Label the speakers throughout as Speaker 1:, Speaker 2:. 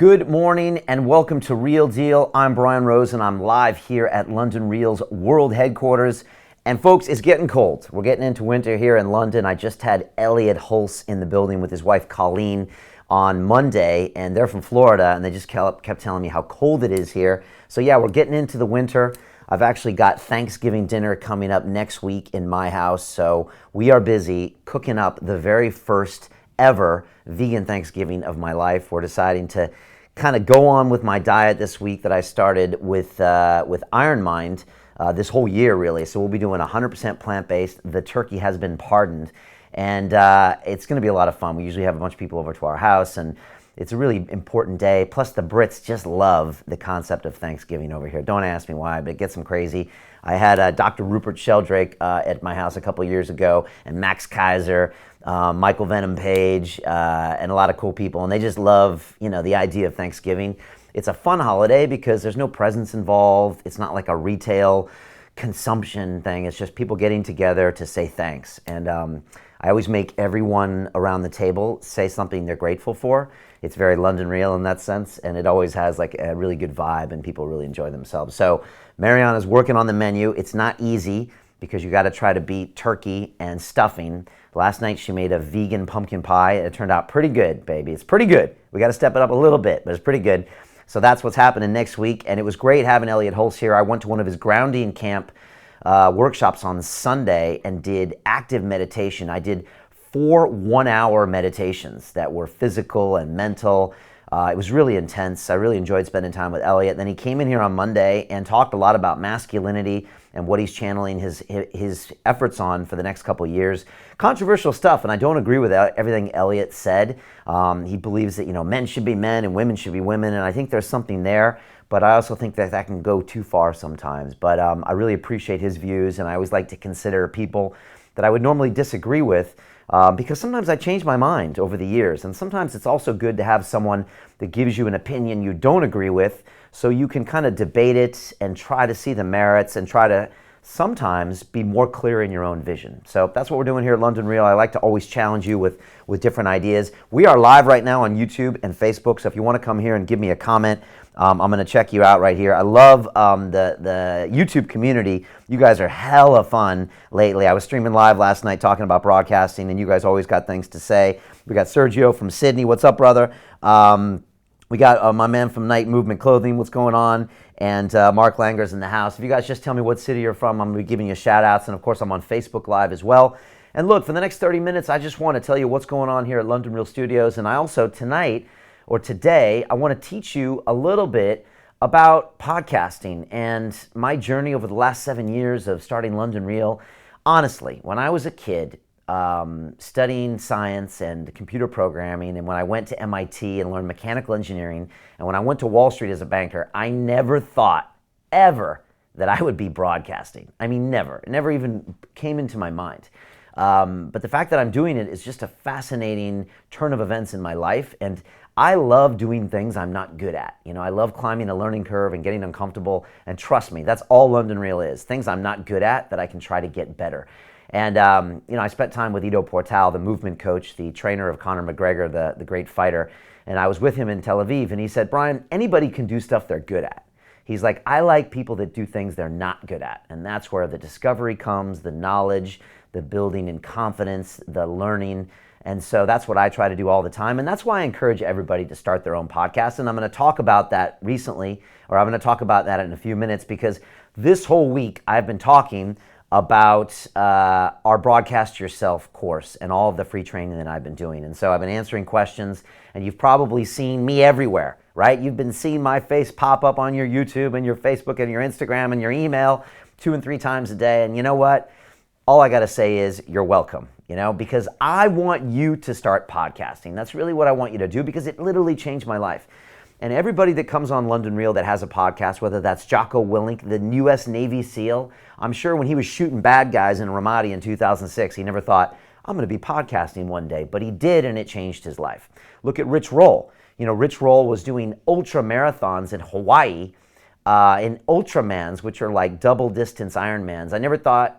Speaker 1: Good morning and welcome to Real Deal. I'm Brian Rose and I'm live here at London Real's world headquarters. And folks, it's getting cold. We're getting into winter here in London. I just had Elliot Hulse in the building with his wife Colleen on Monday, and they're from Florida, and they just kept telling me how cold it is here. So yeah, we're getting into the winter. I've actually got Thanksgiving dinner coming up next week in my house, so we are busy cooking up the very first ever vegan Thanksgiving of my life. We're deciding to kind of go on with my diet this week that I started with Iron Mind this whole year, really. So we'll be doing 100% plant-based. The turkey has been pardoned, and it's going to be a lot of fun. We usually have a bunch of people over to our house, and it's a really important day. Plus, the Brits just love the concept of Thanksgiving over here. Don't ask me why, but it gets them crazy. I had Dr. Rupert Sheldrake at my house a couple years ago, and Max Kaiser, Michael Venom Page, and a lot of cool people, and they just love, the idea of Thanksgiving. It's a fun holiday because there's no presents involved. It's not like a retail consumption thing. It's just people getting together to say thanks. And I always make everyone around the table say something they're grateful for. It's very London Real in that sense, and it always has like a really good vibe and people really enjoy themselves. So Mariana's working on the menu. It's not easy because you got to try to beat turkey and stuffing. Last night she made a vegan pumpkin pie. It turned out pretty good, baby. It's pretty good. We got to step it up a little bit, but it's pretty good. So that's what's happening next week, and it was great having Elliot Hulse here. I went to one of his grounding camp workshops on Sunday and did active meditation. I did 4 one-hour meditations that were physical and mental. It was really intense. I really enjoyed spending time with Elliot. Then he came in here on Monday and talked a lot about masculinity and what he's channeling his efforts on for the next couple of years. Controversial stuff, and I don't agree with everything Elliot said. He believes that men should be men and women should be women, and I think there's something there. But I also think that can go too far sometimes. But I really appreciate his views, and I always like to consider people that I would normally disagree with, because sometimes I change my mind over the years, and sometimes it's also good to have someone that gives you an opinion you don't agree with, so you can kind of debate it and try to see the merits and try to sometimes be more clear in your own vision. So that's what we're doing here at London Real. I like to always challenge you with different ideas. We are live right now on YouTube and Facebook, so if you want to come here and give me a comment, I'm going to check you out right here. I love the YouTube community. You guys are hella fun lately. I was streaming live last night talking about broadcasting, and you guys always got things to say. We got Sergio from Sydney. What's up, brother? We got my man from Night Movement Clothing. What's going on? And Mark Langer's in the house. If you guys just tell me what city you're from, I'm going to be giving you shout outs. And of course, I'm on Facebook Live as well. And look, for the next 30 minutes, I just want to tell you what's going on here at London Real Studios. And I also today, I want to teach you a little bit about podcasting and my journey over the last 7 years of starting London Real. Honestly, when I was a kid, studying science and computer programming, and when I went to MIT and learned mechanical engineering, and when I went to Wall Street as a banker, I never thought ever that I would be broadcasting. I mean, never. It never even came into my mind. But the fact that I'm doing it is just a fascinating turn of events in my life, and I love doing things I'm not good at. I love climbing a learning curve and getting uncomfortable, and trust me, that's all London Real is. Things I'm not good at that I can try to get better. And, I spent time with Ido Portal, the movement coach, the trainer of Conor McGregor, the great fighter, and I was with him in Tel Aviv, and he said, Brian, anybody can do stuff they're good at. He's like, I like people that do things they're not good at, and that's where the discovery comes, the knowledge, the building in confidence, the learning. And so that's what I try to do all the time. And that's why I encourage everybody to start their own podcast. And I'm going to talk about that recently, or I'm going to talk about that in a few minutes, because this whole week I've been talking about our Broadcast Yourself course and all of the free training that I've been doing. And so I've been answering questions, and you've probably seen me everywhere, right? You've been seeing my face pop up on your YouTube and your Facebook and your Instagram and your email 2 and 3 times a day. And you know what? All I got to say is you're welcome, because I want you to start podcasting. That's really what I want you to do, because it literally changed my life. And everybody that comes on London Real that has a podcast, whether that's Jocko Willink, the U.S. Navy SEAL, I'm sure when he was shooting bad guys in Ramadi in 2006, he never thought, I'm going to be podcasting one day. But he did, and it changed his life. Look at Rich Roll. Rich Roll was doing ultra marathons in Hawaii, in Ultramans, which are like double distance Ironmans.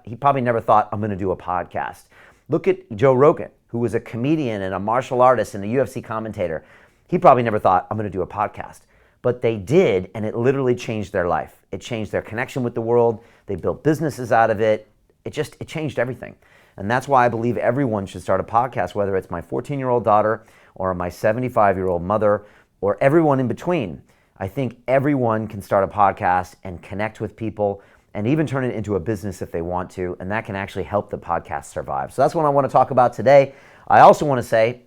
Speaker 1: He probably never thought, I'm going to do a podcast. Look at Joe Rogan, who was a comedian and a martial artist and a UFC commentator. He probably never thought, I'm going to do a podcast. But they did, and it literally changed their life. It changed their connection with the world. They built businesses out of it. It changed everything. And that's why I believe everyone should start a podcast, whether it's my 14-year-old daughter or my 75-year-old mother or everyone in between. I think everyone can start a podcast and connect with people and even turn it into a business if they want to, and that can actually help the podcast survive. So that's what I want to talk about today. I also want to say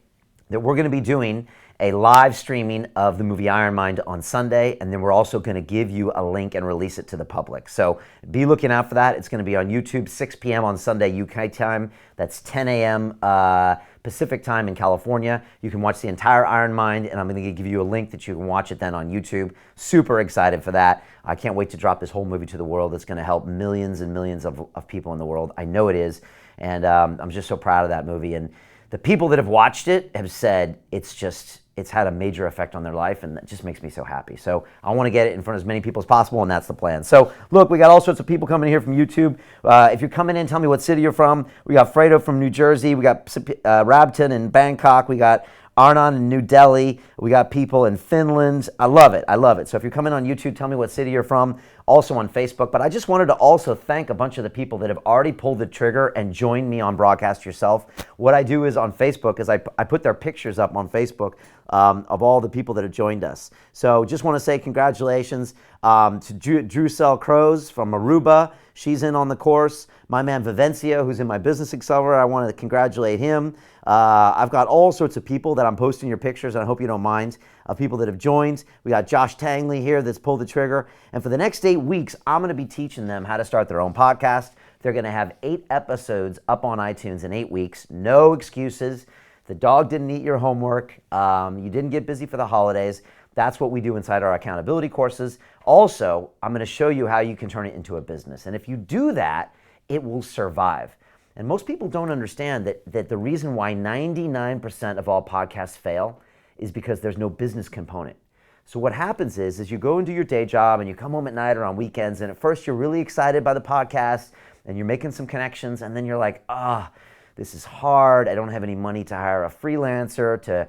Speaker 1: that we're going to be doing a live streaming of the movie Iron Mind on Sunday, and then we're also going to give you a link and release it to the public. So be looking out for that. It's going to be on YouTube, 6 p.m. on Sunday UK time. That's 10 a.m. Pacific time in California. You can watch the entire Iron Mind, and I'm going to give you a link that you can watch it then on YouTube. Super excited for that. I can't wait to drop this whole movie to the world. It's going to help millions and millions of people in the world. I know it is, and I'm just so proud of that movie. And the people that have watched it have said it's had a major effect on their life, and that just makes me so happy. So I want to get it in front of as many people as possible, and that's the plan. So look, we got all sorts of people coming here from YouTube. If you're coming in, tell me what city you're from. We got Fredo from New Jersey. We got Rabton in Bangkok. We got Arnon in New Delhi. We got people in Finland. I love it. I love it. So if you're coming on YouTube, tell me what city you're from. Also on Facebook. But I just wanted to also thank a bunch of the people that have already pulled the trigger and joined me on Broadcast Yourself. What I do is on Facebook is I put their pictures up on Facebook of all the people that have joined us. So just want to say congratulations to Drusel Crows from Aruba. She's in on the course. My man Vivencia, who's in my business accelerator, I want to congratulate him. I've got all sorts of people that I'm posting your pictures, and I hope you don't mind, of people that have joined. We got Josh Tangley here that's pulled the trigger. And for the next 8 weeks, I'm going to be teaching them how to start their own podcast. They're going to have 8 episodes up on iTunes in 8 weeks. No excuses. The dog didn't eat your homework. You didn't get busy for the holidays. That's what we do inside our accountability courses. Also, I'm going to show you how you can turn it into a business. And if you do that, it will survive. And most people don't understand that the reason why 99% of all podcasts fail is because there's no business component. So what happens is you go and do your day job and you come home at night or on weekends, and at first you're really excited by the podcast and you're making some connections, and then you're like, this is hard. I don't have any money to hire a freelancer to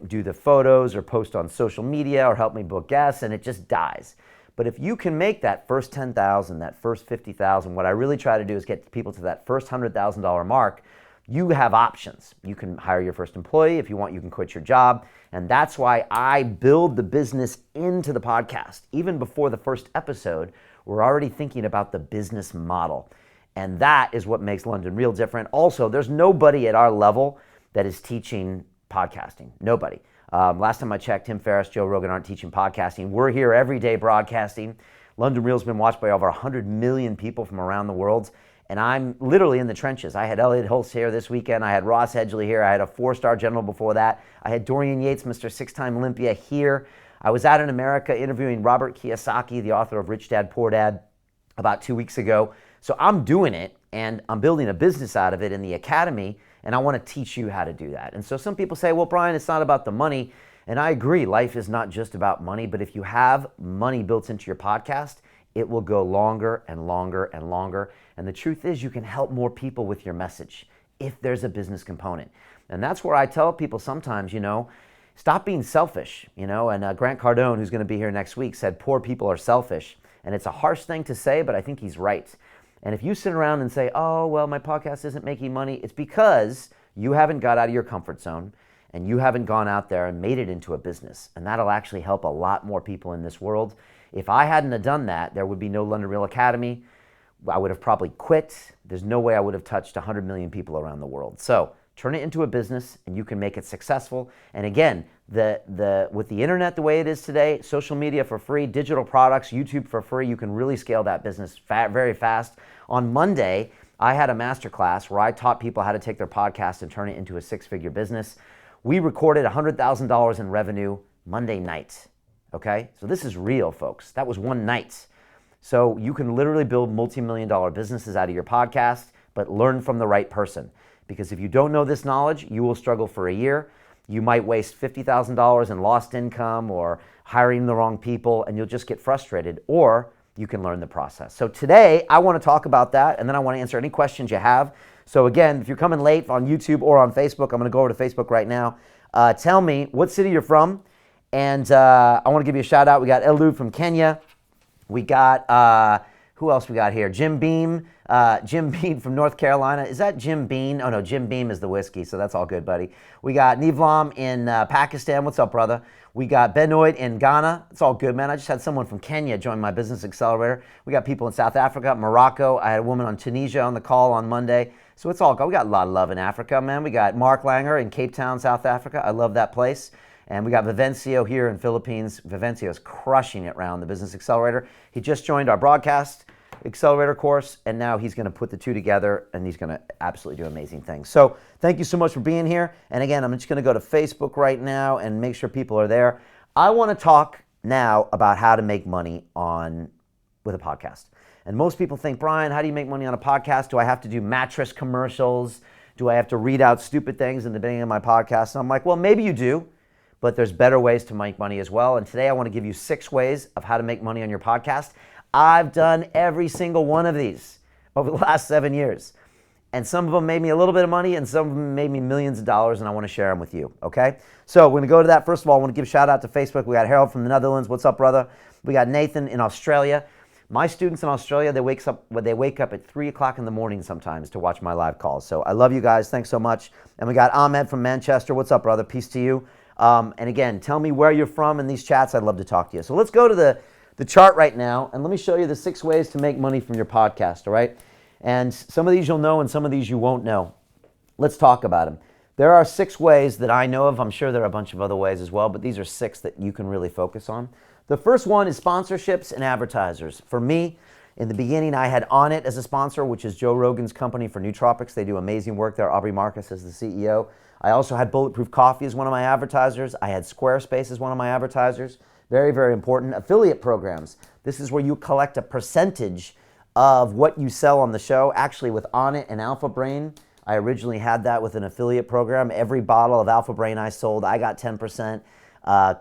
Speaker 1: do the photos or post on social media or help me book guests, and it just dies. But if you can make that first 10,000, that first 50,000, what I really try to do is get people to that first $100,000 mark. You have options. You can hire your first employee. If you want, you can quit your job. And that's why I build the business into the podcast. Even before the first episode, we're already thinking about the business model. And that is what makes London Real different. Also, there's nobody at our level that is teaching podcasting. Nobody. Last time I checked, Tim Ferriss, Joe Rogan aren't teaching podcasting. We're here every day broadcasting. London Real's been watched by over 100 million people from around the world. And I'm literally in the trenches. I had Elliot Hulse here this weekend. I had Ross Hedgley here. I had a 4-star general before that. I had Dorian Yates, Mr. 6-time Olympia, here. I was out in America interviewing Robert Kiyosaki, the author of Rich Dad, Poor Dad, about 2 weeks ago. So I'm doing it, and I'm building a business out of it in the academy, and I want to teach you how to do that. And so some people say, well, Brian, it's not about the money. And I agree, life is not just about money, but if you have money built into your podcast, it will go longer and longer and longer. And the truth is you can help more people with your message if there's a business component. And that's where I tell people sometimes, stop being selfish, and Grant Cardone, who's going to be here next week, said poor people are selfish. And it's a harsh thing to say, but I think he's right. And if you sit around and say, oh, well, my podcast isn't making money, it's because you haven't got out of your comfort zone and you haven't gone out there and made it into a business. And that'll actually help a lot more people in this world. If I hadn't have done that, there would be no London Real Academy. I would have probably quit. There's no way I would have touched 100 million people around the world. So turn it into a business and you can make it successful. And again, with the internet the way it is today, social media for free, digital products, YouTube for free, you can really scale that business very fast. On Monday, I had a masterclass where I taught people how to take their podcast and turn it into a 6-figure business. We recorded $100,000 in revenue Monday night. Okay? So this is real, folks. That was one night. So you can literally build multi-million-dollar businesses out of your podcast, but learn from the right person. Because if you don't know this knowledge, you will struggle for a year. You might waste $50,000 in lost income or hiring the wrong people, and you'll just get frustrated. Or you can learn the process. So today, I want to talk about that, and then I want to answer any questions you have. So again, if you're coming late on YouTube or on Facebook, I'm going to go over to Facebook right now. Tell me what city you're from. And I want to give you a shout out. We got Elu from Kenya. We got, who else we got here? Jim Beam. Jim Beam from North Carolina. Is that Jim Beam? Oh no, Jim Beam is the whiskey, so that's all good, buddy. We got Nivlam in Pakistan. What's up, brother? We got Benoit in Ghana. It's all good, man. I just had someone from Kenya join my business accelerator. We got people in South Africa, Morocco. I had a woman on Tunisia on the call on Monday. So it's all good. We got a lot of love in Africa, man. We got Mark Langer in Cape Town, South Africa. I love that place. And we got Vivencio here in Philippines. Vivencio is crushing it around the business accelerator. He just joined our broadcast accelerator course, and now he's going to put the two together, and he's going to absolutely do amazing things. So thank you so much for being here. And again, I'm just going to go to Facebook right now and make sure people are there. I want to talk now about how to make money with a podcast. And most people think, Brian, how do you make money on a podcast? Do I have to do mattress commercials? Do I have to read out stupid things in the beginning of my podcast? And I'm like, well, maybe you do, but there's better ways to make money as well. And today I want to give you 6 ways of how to make money on your podcast. I've done every single one of these over the last 7 years. And some of them made me a little bit of money, and some of them made me millions of dollars, and I want to share them with you, okay? So we're going to go to that. First of all, I want to give a shout out to Facebook. We got Harold from the Netherlands. What's up, brother? We got Nathan in Australia. My students in Australia, they wake up at 3 o'clock in the morning sometimes to watch my live calls. So I love you guys. Thanks so much. And we got Ahmed from Manchester. What's up, brother? Peace to you. And again, tell me where you're from in these chats. I'd love to talk to you. So let's go to the chart right now, and let me show you the 6 ways to make money from your podcast, all right? And some of these you'll know, and some of these you won't know. Let's talk about them. There are 6 ways that I know of. I'm sure there are a bunch of other ways as well, but these are 6 that you can really focus on. The first one is sponsorships and advertisers. For me, in the beginning, I had Onnit as a sponsor, which is Joe Rogan's company for nootropics. They do amazing work there. Aubrey Marcus is the CEO. I also had Bulletproof Coffee as one of my advertisers. I had Squarespace as one of my advertisers. Very, very important. Affiliate programs. This is where you collect a percentage of what you sell on the show. Actually, with Onnit and Alpha Brain, I originally had that with an affiliate program. Every bottle of Alpha Brain I sold, I got 10%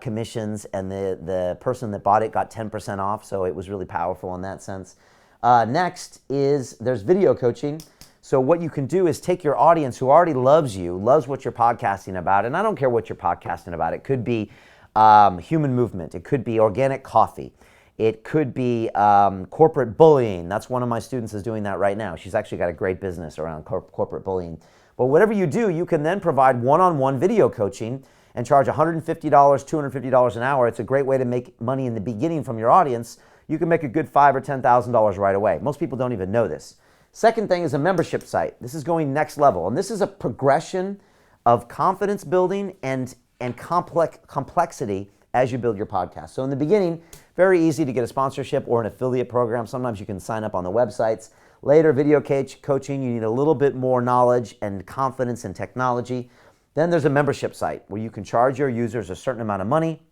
Speaker 1: commissions, and the person that bought it got 10% off, so it was really powerful in that sense. Next is there's video coaching. So what you can do is take your audience who already loves you, loves what you're podcasting about, and I don't care what you're podcasting about. It could be human movement. It could be organic coffee. It could be corporate bullying. That's one of my students is doing that right now. She's actually got a great business around corporate bullying. But whatever you do, you can then provide one-on-one video coaching and charge $150, $250 an hour. It's a great way to make money in the beginning from your audience. You can make a good $5,000 or $10,000 right away. Most people don't even know this. Second thing is a membership site. This is going next level, and this is a progression of confidence building and complexity as you build your podcast. So in the beginning, very easy to get a sponsorship or an affiliate program. Sometimes you can sign up on the websites. Later, video coaching, you need a little bit more knowledge and confidence in technology. Then there's a membership site where you can charge your users a certain amount of money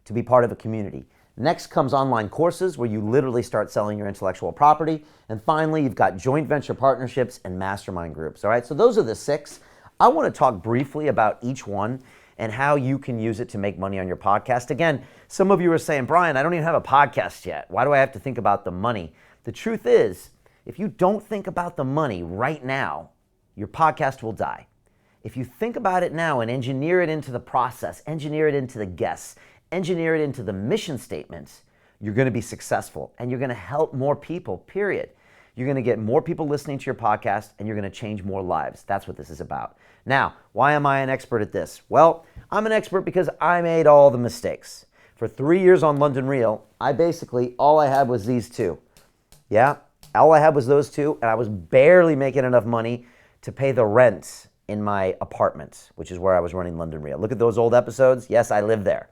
Speaker 1: to be part of a community. Next comes online courses where you literally start selling your intellectual property. And finally, you've got joint venture partnerships and mastermind groups. All right, so those are the 6. I want to talk briefly about each one and how you can use it to make money on your podcast. Again, some of you are saying, Brian, I don't even have a podcast yet. Why do I have to think about the money? The truth is, if you don't think about the money right now, your podcast will die. If you think about it now and engineer it into the process, engineer it into the guests, engineer it into the mission statements, you're going to be successful and you're going to help more people, period. You're going to get more people listening to your podcast and you're going to change more lives. That's what this is about. Now, why am I an expert at this? Well, I'm an expert because I made all the mistakes. For 3 years on London Real, all I had was these 2. Yeah, all I had was those 2, and I was barely making enough money to pay the rent in my apartment, which is where I was running London Real. Look at those old episodes. Yes, I lived there.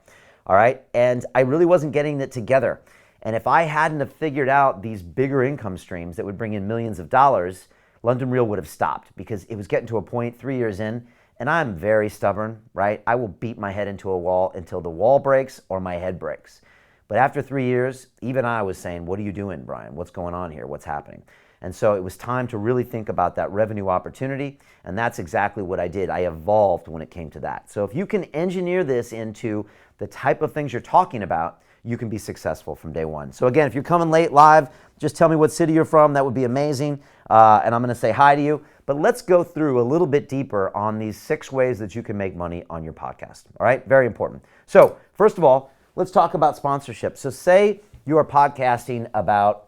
Speaker 1: All right, and I really wasn't getting it together. And if I hadn't have figured out these bigger income streams that would bring in millions of dollars, London Real would have stopped because it was getting to a point 3 years in, and I'm very stubborn, right? I will beat my head into a wall until the wall breaks or my head breaks. But after 3 years, even I was saying, what are you doing, Brian? What's going on here? What's happening? And so it was time to really think about that revenue opportunity, and that's exactly what I did. I evolved when it came to that. So if you can engineer this into the type of things you're talking about, you can be successful from day one. So again, if you're coming late live, just tell me what city you're from. That would be amazing. And I'm going to say hi to you. But let's go through a little bit deeper on these 6 ways that you can make money on your podcast. All right? Very important. So First of all, let's talk about sponsorship. So say you are podcasting about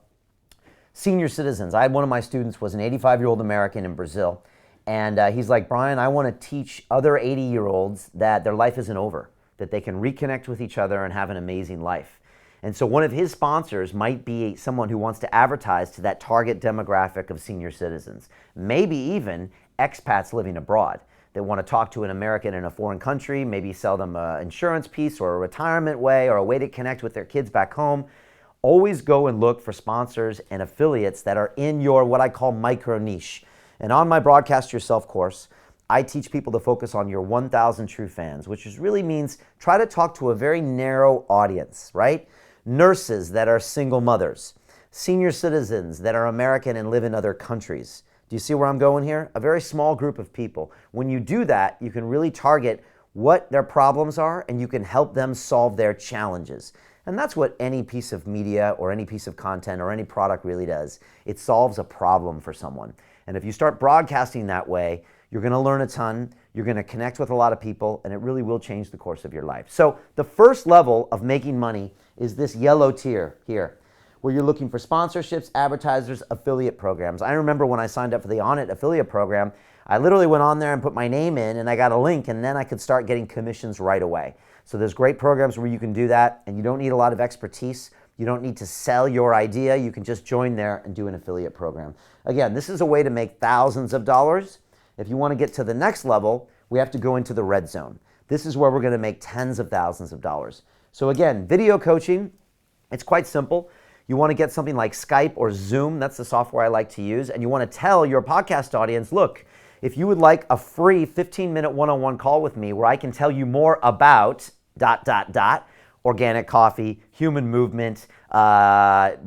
Speaker 1: senior citizens. I had one of my students was an 85-year-old American in Brazil. And he's like, Brian, I want to teach other 80-year-olds that their life isn't over, that they can reconnect with each other and have an amazing life. And so one of his sponsors might be someone who wants to advertise to that target demographic of senior citizens, maybe even expats living abroad that want to talk to an American in a foreign country, maybe sell them an insurance piece or a retirement way or a way to connect with their kids back home. Always go and look for sponsors and affiliates that are in your what I call micro niche. And on my Broadcast Yourself course, I teach people to focus on your 1,000 true fans, which really means try to talk to a very narrow audience, right? Nurses that are single mothers, senior citizens that are American and live in other countries. Do you see where I'm going here? A very small group of people. When you do that, you can really target what their problems are and you can help them solve their challenges. And that's what any piece of media or any piece of content or any product really does. It solves a problem for someone. And if you start broadcasting that way, you're going to learn a ton, you're going to connect with a lot of people, and it really will change the course of your life. So the first level of making money is this yellow tier here, where you're looking for sponsorships, advertisers, affiliate programs. I remember when I signed up for the On It affiliate program, I literally went on there and put my name in and I got a link and then I could start getting commissions right away. So there's great programs where you can do that and you don't need a lot of expertise. You don't need to sell your idea. You can just join there and do an affiliate program. Again, this is a way to make thousands of dollars. If you want to get to the next level, we have to go into the red zone. This is where we're going to make tens of thousands of dollars. So again, video coaching, it's quite simple. You want to get something like Skype or Zoom, that's the software I like to use, and you want to tell your podcast audience, look, if you would like a free 15-minute one-on-one call with me where I can tell you more about ... organic coffee, human movement,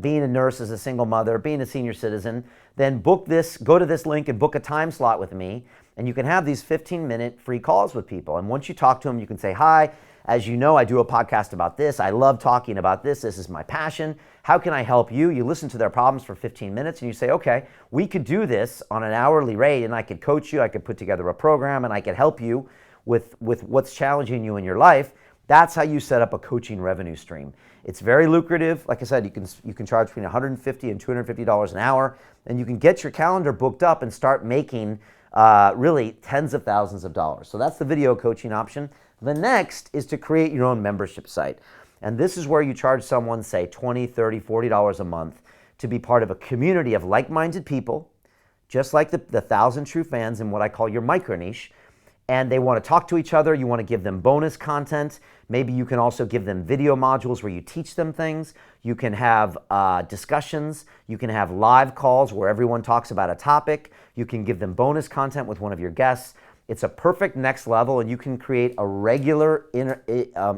Speaker 1: being a nurse as a single mother, being a senior citizen, then book this, go to this link and book a time slot with me, and you can have these 15-minute free calls with people. And once you talk to them, you can say, hi, as you know, I do a podcast about this. I love talking about this. This is my passion. How can I help you? You listen to their problems for 15 minutes and you say, okay, we could do this on an hourly rate and I could coach you, I could put together a program and I could help you with what's challenging you in your life. That's how you set up a coaching revenue stream. It's very lucrative. Like I said, you can charge between $150 and $250 an hour, and you can get your calendar booked up and start making really tens of thousands of dollars. So that's the video coaching option. The next is to create your own membership site. And this is where you charge someone, say, $20, $30, $40 a month to be part of a community of like-minded people, just like the 1,000 true fans in what I call your micro niche. And they want to talk to each other. You want to give them bonus content. Maybe you can also give them video modules where you teach them things. You can have discussions. You can have live calls where everyone talks about a topic. You can give them bonus content with one of your guests. It's a perfect next level, and you can create a regular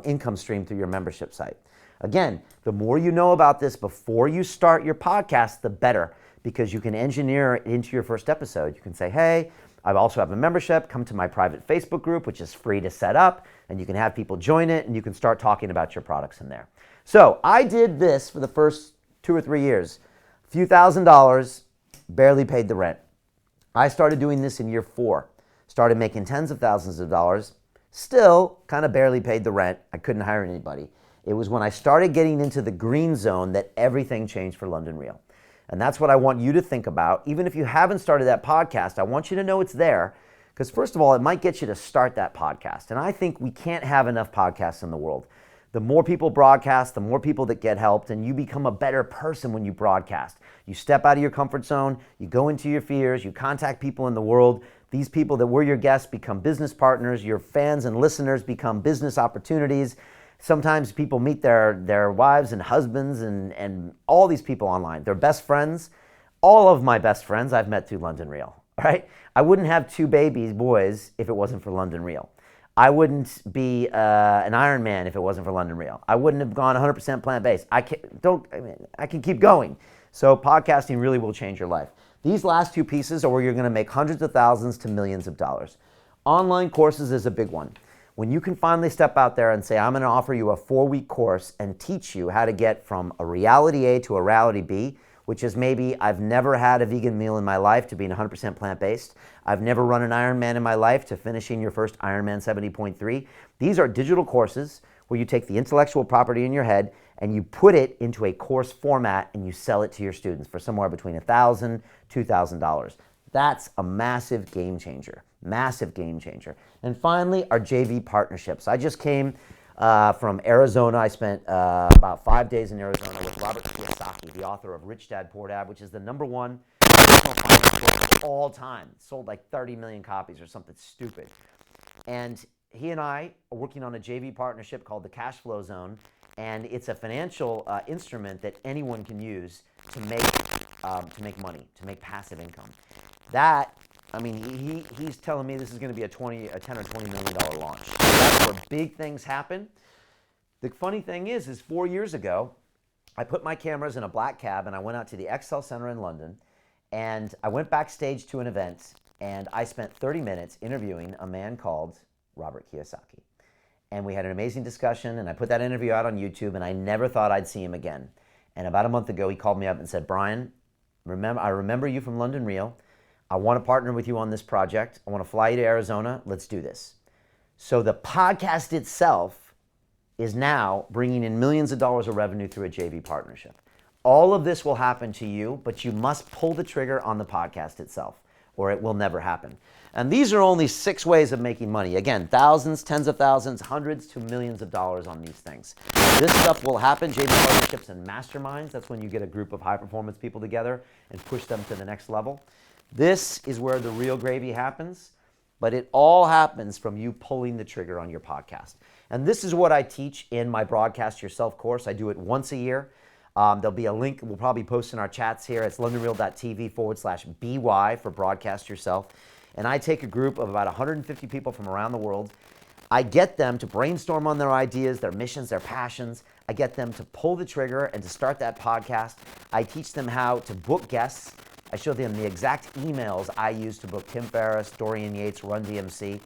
Speaker 1: income stream through your membership site. Again, the more you know about this before you start your podcast, the better, because you can engineer it into your first episode. You can say, hey, I also have a membership. Come to my private Facebook group, which is free to set up, and you can have people join it, and you can start talking about your products in there. So I did this for the first 2 or 3 years. A few $1,000s, barely paid the rent. I started doing this in year 4. Started making tens of thousands of dollars. Still kind of barely paid the rent. I couldn't hire anybody. It was when I started getting into the green zone that everything changed for London Real. And that's what I want you to think about. Even if you haven't started that podcast, I want you to know it's there. Because first of all, it might get you to start that podcast. And I think we can't have enough podcasts in the world. The more people broadcast, the more people that get helped, and you become a better person when you broadcast. You step out of your comfort zone, you go into your fears, you contact people in the world. These people that were your guests become business partners. Your fans and listeners become business opportunities. Sometimes people meet their wives and husbands and all these people online. Their best friends. All of my best friends I've met through London Real, right? I wouldn't have 2 boys if it wasn't for London Real. I wouldn't be an Iron Man if it wasn't for London Real. I wouldn't have gone 100% plant-based. I can keep going. So podcasting really will change your life. These last 2 pieces are where you're going to make hundreds of thousands to millions of dollars. Online courses is a big one. When you can finally step out there and say, I'm going to offer you a 4-week course and teach you how to get from a reality A to a reality B, which is maybe I've never had a vegan meal in my life to being 100% plant-based. I've never run an Ironman in my life to finishing your first Ironman 70.3. These are digital courses where you take the intellectual property in your head and you put it into a course format and you sell it to your students for somewhere between $1,000, $2,000. That's a massive game changer, massive game changer. And finally, our JV partnerships. I just came from Arizona. I spent about 5 days in Arizona with Robert Kiyosaki, the author of Rich Dad, Poor Dad, which is the #1 personal finance book of all time. It sold like 30 million copies or something stupid. And he and I are working on a JV partnership called the Cash Flow Zone, and it's a financial instrument that anyone can use to make money, to make passive income. That, I mean, he's telling me this is going to be a $10 or $20 million launch. So that's where big things happen. The funny thing is 4 years ago, I put my cameras in a black cab and I went out to the Excel Center in London, and I went backstage to an event, and I spent 30 minutes interviewing a man called Robert Kiyosaki. And we had an amazing discussion, and I put that interview out on YouTube, and I never thought I'd see him again. And about a month ago, he called me up and said, Brian, I remember you from London Real. I want to partner with you on this project. I want to fly you to Arizona. Let's do this. So the podcast itself is now bringing in millions of dollars of revenue through a JV partnership. All of this will happen to you, but you must pull the trigger on the podcast itself, or it will never happen. And these are only 6 ways of making money. Again, thousands, tens of thousands, hundreds to millions of dollars on these things. This stuff will happen, JV partnerships and masterminds. That's when you get a group of high-performance people together and push them to the next level. This is where the real gravy happens, but it all happens from you pulling the trigger on your podcast. And this is what I teach in my Broadcast Yourself course. I do it once a year. There'll be a link we'll probably post in our chats here. It's londonreal.tv/BY for Broadcast Yourself. And I take a group of about 150 people from around the world. I get them to brainstorm on their ideas, their missions, their passions. I get them to pull the trigger and to start that podcast. I teach them how to book guests. I show them the exact emails I use to book Tim Ferriss, Dorian Yates, Run DMC.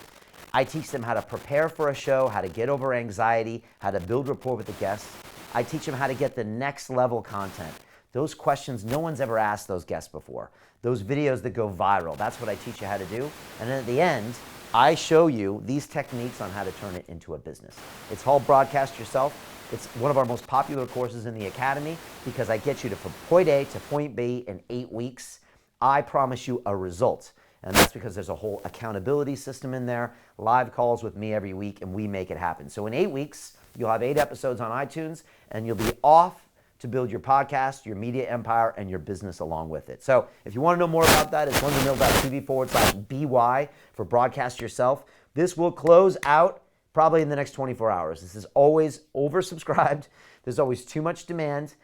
Speaker 1: I teach them how to prepare for a show, how to get over anxiety, how to build rapport with the guests. I teach them how to get the next level content. Those questions, no one's ever asked those guests before. Those videos that go viral, that's what I teach you how to do. And then at the end, I show you these techniques on how to turn it into a business. It's called Broadcast Yourself. It's one of our most popular courses in the Academy because I get you from point A to point B in 8 weeks. I promise you a result. And that's because there's a whole accountability system in there, live calls with me every week, and we make it happen. So in 8 weeks, you'll have 8 episodes on iTunes, and you'll be off to build your podcast, your media empire, and your business along with it. So if you want to know more about that, it's londonreal.tv/BY for Broadcast Yourself. This will close out probably in the next 24 hours. This is always oversubscribed. There's always too much demand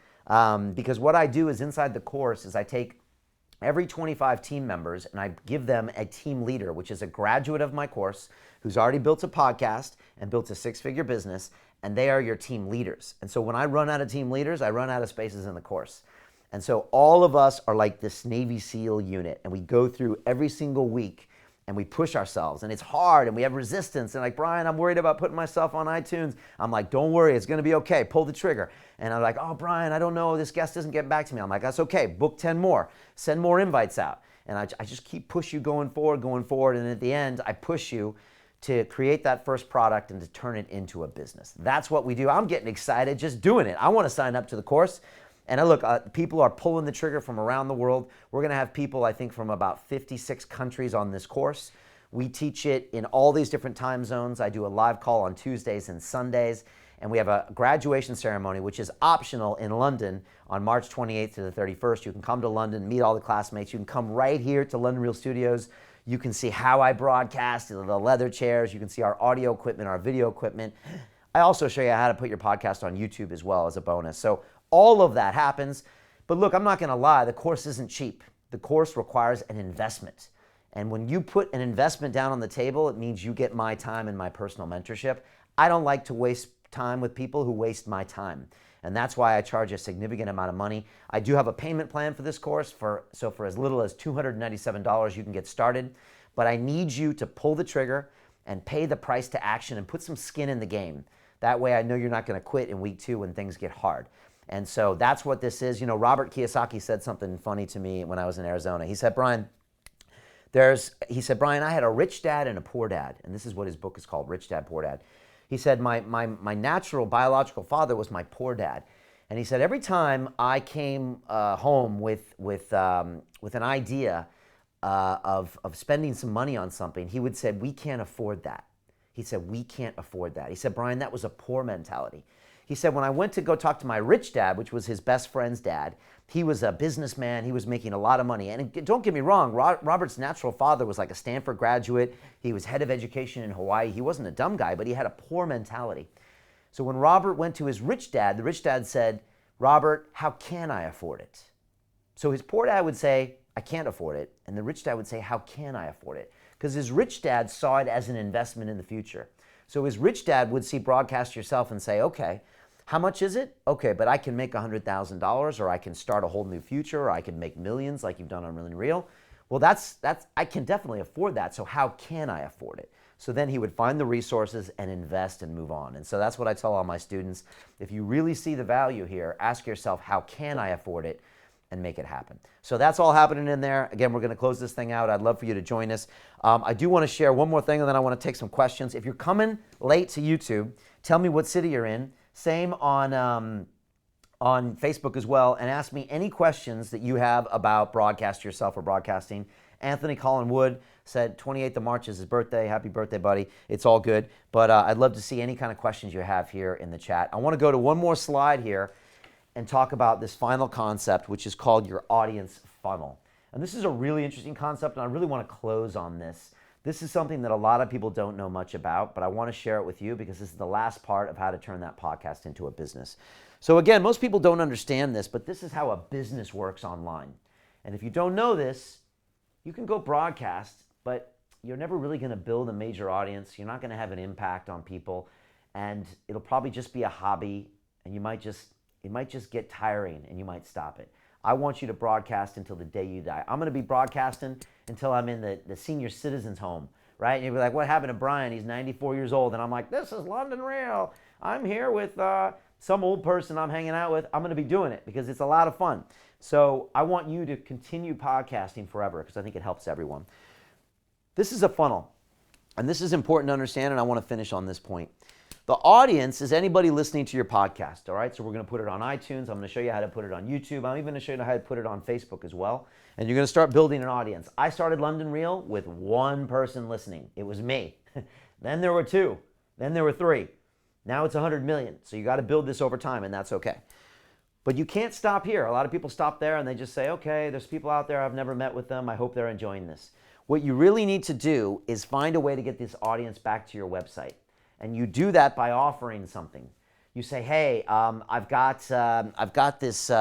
Speaker 1: because what I do is inside the course is I take every 25 team members and I give them a team leader, which is a graduate of my course who's already built a podcast and built a 6-figure business, and they are your team leaders. And so when I run out of team leaders, I run out of spaces in the course. And so all of us are like this Navy SEAL unit, and we go through every single week and we push ourselves, and it's hard, and we have resistance, and like, Brian, I'm worried about putting myself on iTunes. I'm like, don't worry, it's gonna be okay, pull the trigger. And I'm like, oh, Brian, I don't know, this guest isn't getting back to me. I'm like, that's okay, book 10 more, send more invites out. And I just keep push you going forward, and at the end, I push you to create that first product and to turn it into a business. That's what we do. I'm getting excited just doing it. I wanna sign up to the course. And look, people are pulling the trigger from around the world. We're gonna have people, I think, from about 56 countries on this course. We teach it in all these different time zones. I do a live call on Tuesdays and Sundays. And we have a graduation ceremony, which is optional in London on March 28th to the 31st. You can come to London, meet all the classmates. You can come right here to London Real Studios. You can see how I broadcast, the leather chairs. You can see our audio equipment, our video equipment. I also show you how to put your podcast on YouTube as well as a bonus. So all of that happens. But look, I'm not gonna lie, the course isn't cheap. The course requires an investment. And when you put an investment down on the table, it means you get my time and my personal mentorship. I don't like to waste time with people who waste my time. And that's why I charge a significant amount of money. I do have a payment plan for this course, so for as little as $297, you can get started. But I need you to pull the trigger and pay the price to action and put some skin in the game. That way I know you're not gonna quit in week 2 when things get hard. And so that's what this is. You know, Robert Kiyosaki said something funny to me when I was in Arizona. He said, Brian, I had a rich dad and a poor dad. And this is what his book is called, Rich Dad, Poor Dad. He said, my natural biological father was my poor dad. And he said, every time I came home with an idea of spending some money on something, he would say, we can't afford that. He said, we can't afford that. He said, Brian, that was a poor mentality. He said, when I went to go talk to my rich dad, which was his best friend's dad, he was a businessman. He was making a lot of money. And don't get me wrong, Robert's natural father was like a Stanford graduate. He was head of education in Hawaii. He wasn't a dumb guy, but he had a poor mentality. So when Robert went to his rich dad, the rich dad said, Robert, how can I afford it? So his poor dad would say, I can't afford it. And the rich dad would say, how can I afford it? Because his rich dad saw it as an investment in the future. So his rich dad would see Broadcast Yourself and say, okay, how much is it? Okay, but I can make $100,000, or I can start a whole new future, or I can make millions like you've done on Really Real. Well, that's I can definitely afford that. So how can I afford it? So then he would find the resources and invest and move on. And so that's what I tell all my students. If you really see the value here, ask yourself, how can I afford it? And make it happen. So that's all happening in there. Again, we're going to close this thing out. I'd love for you to join us. I do want to share one more thing, and then I want to take some questions. If you're coming late to YouTube, tell me what city you're in. Same on Facebook as well, and ask me any questions that you have about Broadcast Yourself or broadcasting. Anthony Colin Wood said 28th of March is his birthday. Happy birthday, buddy. It's all good. But I'd love to see any kind of questions you have here in the chat. I want to go to one more slide here and talk about this final concept, which is called your audience funnel. And this is a really interesting concept, and I really want to close on this. This is something that a lot of people don't know much about, but I want to share it with you because this is the last part of how to turn that podcast into a business. So again, most people don't understand this, but this is how a business works online. And if you don't know this, you can go broadcast, but you're never really going to build a major audience. You're not going to have an impact on people, and it'll probably just be a hobby, and it might just get tiring and you might stop it. I want you to broadcast until the day you die. I'm going to be broadcasting until I'm in the senior citizens home, right? And you'll be like, what happened to Brian? He's 94 years old. And I'm like, this is London Real. I'm here with some old person I'm hanging out with. I'm going to be doing it because it's a lot of fun. So I want you to continue podcasting forever because I think it helps everyone. This is a funnel, and this is important to understand, and I want to finish on this point. The audience is anybody listening to your podcast, all right? So we're going to put it on iTunes. I'm going to show you how to put it on YouTube. I'm even going to show you how to put it on Facebook as well. And you're going to start building an audience. I started London Real with one person listening. It was me. Then there were 2. Then there were 3. Now it's 100 million. So you got to build this over time, and that's okay. But you can't stop here. A lot of people stop there and they just say, okay, there's people out there. I've never met with them. I hope they're enjoying this. What you really need to do is find a way to get this audience back to your website. And you do that by offering something. You say, "Hey, I've got this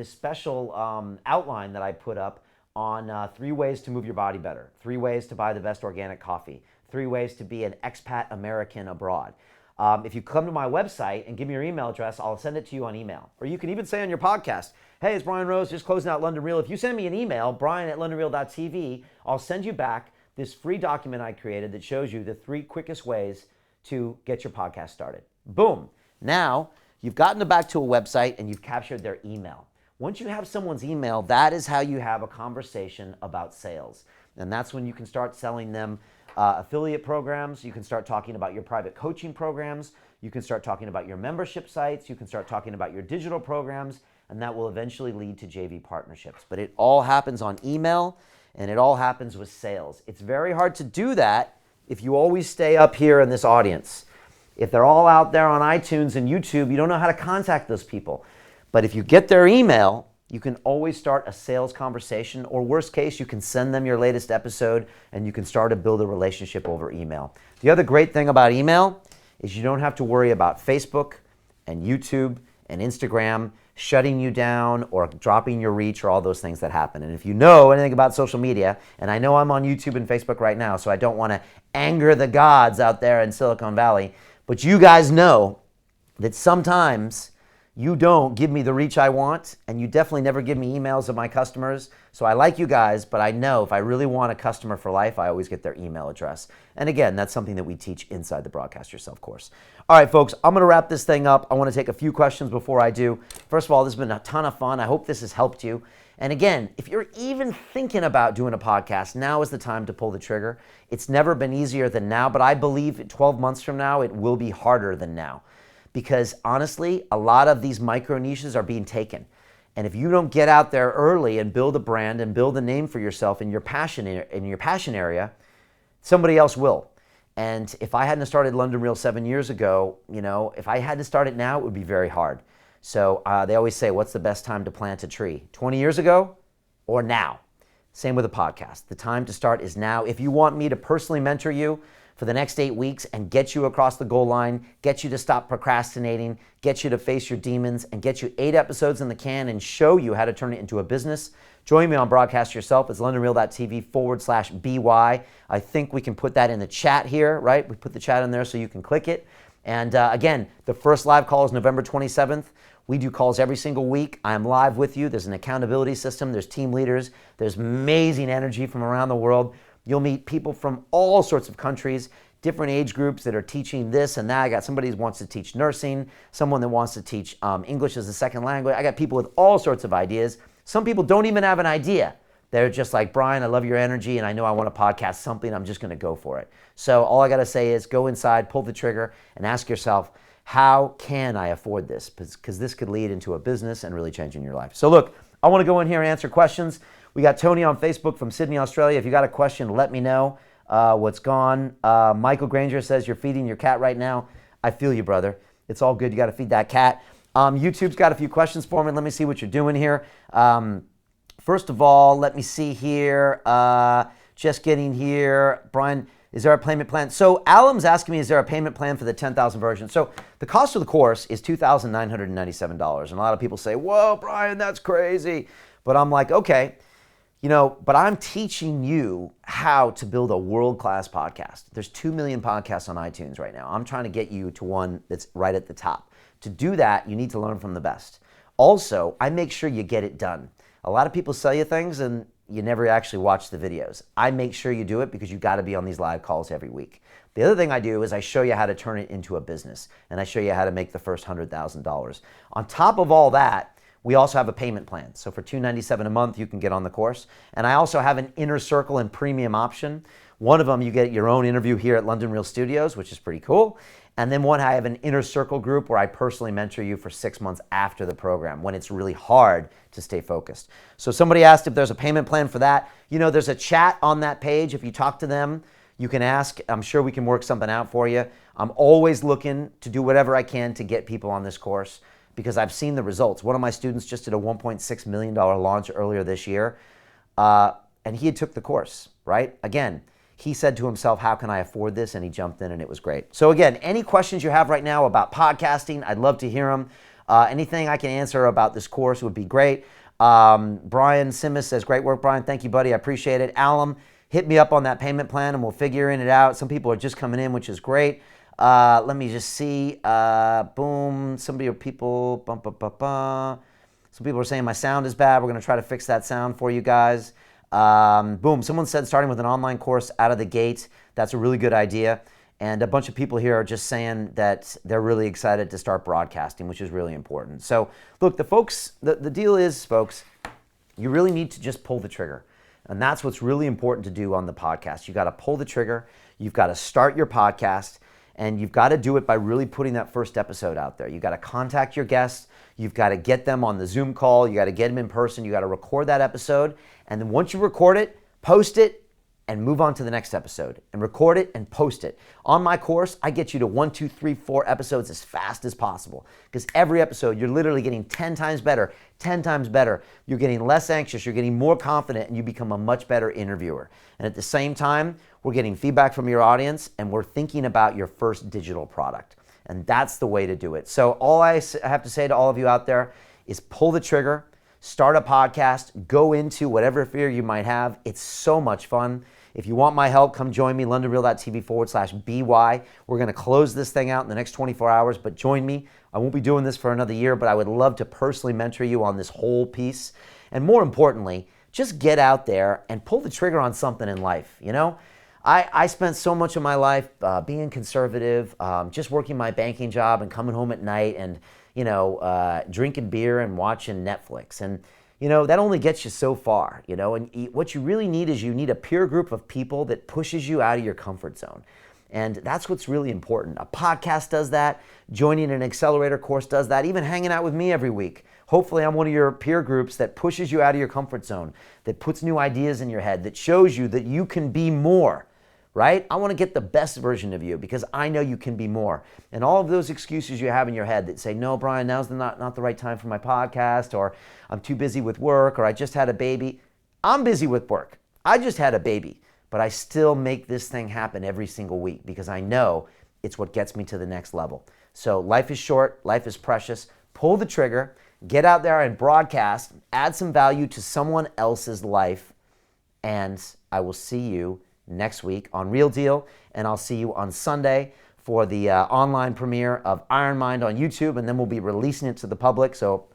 Speaker 1: special outline that I put up on 3 ways to move your body better, 3 ways to buy the best organic coffee, 3 ways to be an expat American abroad." If you come to my website and give me your email address, I'll send it to you on email. Or you can even say on your podcast, "Hey, it's Brian Rose, just closing out London Real." If you send me an email, brian@londonreal.tv, I'll send you back this free document I created that shows you the 3 quickest ways to get your podcast started. Boom. Now, you've gotten them back to a website and you've captured their email. Once you have someone's email, that is how you have a conversation about sales. And that's when you can start selling them affiliate programs. You can start talking about your private coaching programs. You can start talking about your membership sites. You can start talking about your digital programs. And that will eventually lead to JV partnerships. But it all happens on email. And it all happens with sales. It's very hard to do that if you always stay up here in this audience. If they're all out there on iTunes and YouTube, you don't know how to contact those people. But if you get their email, you can always start a sales conversation, or worst case, you can send them your latest episode and you can start to build a relationship over email. The other great thing about email is you don't have to worry about Facebook and YouTube and Instagram shutting you down or dropping your reach or all those things that happen. And if you know anything about social media, and I know I'm on YouTube and Facebook right now, so I don't want to anger the gods out there in Silicon Valley, but you guys know that sometimes you don't give me the reach I want, and you definitely never give me emails of my customers. So I like you guys, but I know if I really want a customer for life, I always get their email address. And again, that's something that we teach inside the Broadcast Yourself course. All right, folks, I'm going to wrap this thing up. I want to take a few questions before I do. First of all, this has been a ton of fun. I hope this has helped you. And again, if you're even thinking about doing a podcast, now is the time to pull the trigger. It's never been easier than now, but I believe 12 months from now, it will be harder than now. Because honestly, a lot of these micro niches are being taken. And if you don't get out there early and build a brand and build a name for yourself in your passion area, somebody else will. And if I hadn't started London Real 7 years ago, if I had to start it now, it would be very hard. So they always say, what's the best time to plant a tree? 20 years ago or now? Same with a podcast. The time to start is now. If you want me to personally mentor you for the next 8 weeks and get you across the goal line, get you to stop procrastinating, get you to face your demons, and get you 8 episodes in the can and show you how to turn it into a business, join me on Broadcast Yourself. It's londonreal.tv/BY. I think we can put that in the chat here, right? We put the chat in there so you can click it. And again, the first live call is November 27th. We do calls every single week. I am live with you. There's an accountability system. There's team leaders. There's amazing energy from around the world. You'll meet people from all sorts of countries, different age groups that are teaching this and that. I got somebody who wants to teach nursing, someone that wants to teach English as a second language. I got people with all sorts of ideas. Some people don't even have an idea. They're just like, Brian, I love your energy and I know I want to podcast something. I'm just going to go for it. So all I got to say is go inside, pull the trigger, and ask yourself, how can I afford this? Because this could lead into a business and really changing your life. So look, I want to go in here and answer questions. We got Tony on Facebook from Sydney, Australia. If you got a question, let me know what's gone. Michael Granger says you're feeding your cat right now. I feel you, brother. It's all good. You got to feed that cat. YouTube's got a few questions for me. Let me see what you're doing here. First of all, let me see here. Just getting here. Brian, is there a payment plan? So Alam's asking me, is there a payment plan for the 10,000 version? So the cost of the course is $2,997. And a lot of people say, whoa, Brian, that's crazy. But I'm like, okay, but I'm teaching you how to build a world-class podcast. There's 2 million podcasts on iTunes right now. I'm trying to get you to one that's right at the top. To do that, you need to learn from the best. Also, I make sure you get it done. A lot of people sell you things and you never actually watch the videos. I make sure you do it because you got to be on these live calls every week. The other thing I do is I show you how to turn it into a business, and I show you how to make the first $100,000. On top of all that, we also have a payment plan. So for $297 a month, you can get on the course. And I also have an inner circle and premium option. One of them, you get your own interview here at London Real Studios, which is pretty cool. And then one, I have an inner circle group where I personally mentor you for 6 months after the program when it's really hard to stay focused. So somebody asked if there's a payment plan for that. There's a chat on that page. If you talk to them, you can ask. I'm sure we can work something out for you. I'm always looking to do whatever I can to get people on this course because I've seen the results. One of my students just did a $1.6 million launch earlier this year, and he had took the course, right? Again, he said to himself, how can I afford this? And he jumped in and it was great. So again, any questions you have right now about podcasting, I'd love to hear them. Anything I can answer about this course would be great. Brian Simmons says, great work, Brian. Thank you, buddy. I appreciate it. Alum, hit me up on that payment plan and we'll figure it out. Some people are just coming in, which is great. Let me just see. Boom. Some people are saying my sound is bad. We're going to try to fix that sound for you guys. Boom, someone said starting with an online course out of the gate. That's a really good idea. And a bunch of people here are just saying that they're really excited to start broadcasting, which is really important. So look, the deal is, folks, you really need to just pull the trigger. And that's what's really important to do on the podcast. You got to pull the trigger. You've got to start your podcast. And you've got to do it by really putting that first episode out there. You've got to contact your guests. You've got to get them on the Zoom call. You got to get them in person. You got to record that episode. And then once you record it, post it, and move on to the next episode. And record it and post it. On my course, I get you to 1, 2, 3, 4 episodes as fast as possible. Because every episode, you're literally getting 10 times better, 10 times better. You're getting less anxious. You're getting more confident, and you become a much better interviewer. And at the same time, we're getting feedback from your audience, and we're thinking about your first digital product. And that's the way to do it. So all I have to say to all of you out there is pull the trigger, start a podcast, go into whatever fear you might have. It's so much fun. If you want my help, come join me, londonreal.tv/BY. We're going to close this thing out in the next 24 hours, but join me. I won't be doing this for another year, but I would love to personally mentor you on this whole piece. And more importantly, just get out there and pull the trigger on something in life. I spent so much of my life being conservative, just working my banking job and coming home at night and, drinking beer and watching Netflix. And, that only gets you so far, and what you really need is you need a peer group of people that pushes you out of your comfort zone. And that's what's really important. A podcast does that. Joining an accelerator course does that. Even hanging out with me every week. Hopefully I'm one of your peer groups that pushes you out of your comfort zone, that puts new ideas in your head, that shows you that you can be more, right? I want to get the best version of you because I know you can be more. And all of those excuses you have in your head that say, no, Brian, now's not the right time for my podcast, or I'm too busy with work, or I just had a baby. I'm busy with work. I just had a baby. But I still make this thing happen every single week because I know it's what gets me to the next level. So life is short, life is precious. Pull the trigger, get out there and broadcast, add some value to someone else's life, and I will see you next week on Real Deal, and I'll see you on Sunday for the online premiere of Iron Mind on YouTube, and then we'll be releasing it to the public. So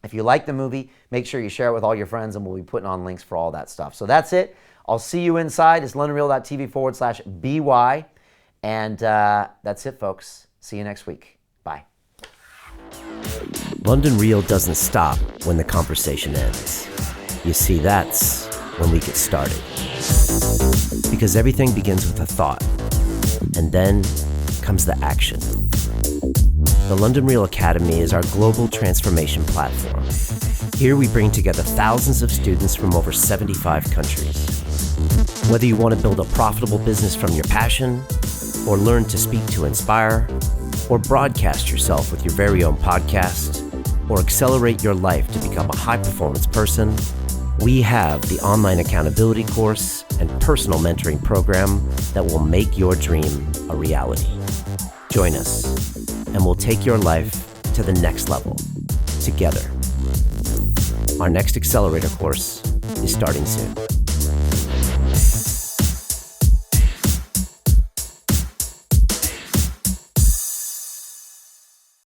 Speaker 1: if you like the movie, make sure you share it with all your friends, and we'll be putting on links for all that stuff. So that's it. I'll see you inside. It's londonreal.tv/BY. And that's it, folks. See you next week. Bye.
Speaker 2: London Real doesn't stop when the conversation ends. You see, that's when we get started. Because everything begins with a thought, and then comes the action. The London Real Academy is our global transformation platform. Here we bring together thousands of students from over 75 countries. Whether you want to build a profitable business from your passion, or learn to speak to inspire, or broadcast yourself with your very own podcast, or accelerate your life to become a high-performance person, we have the online accountability course and personal mentoring program that will make your dream a reality. Join us, and we'll take your life to the next level, together. Our next accelerator course is starting soon.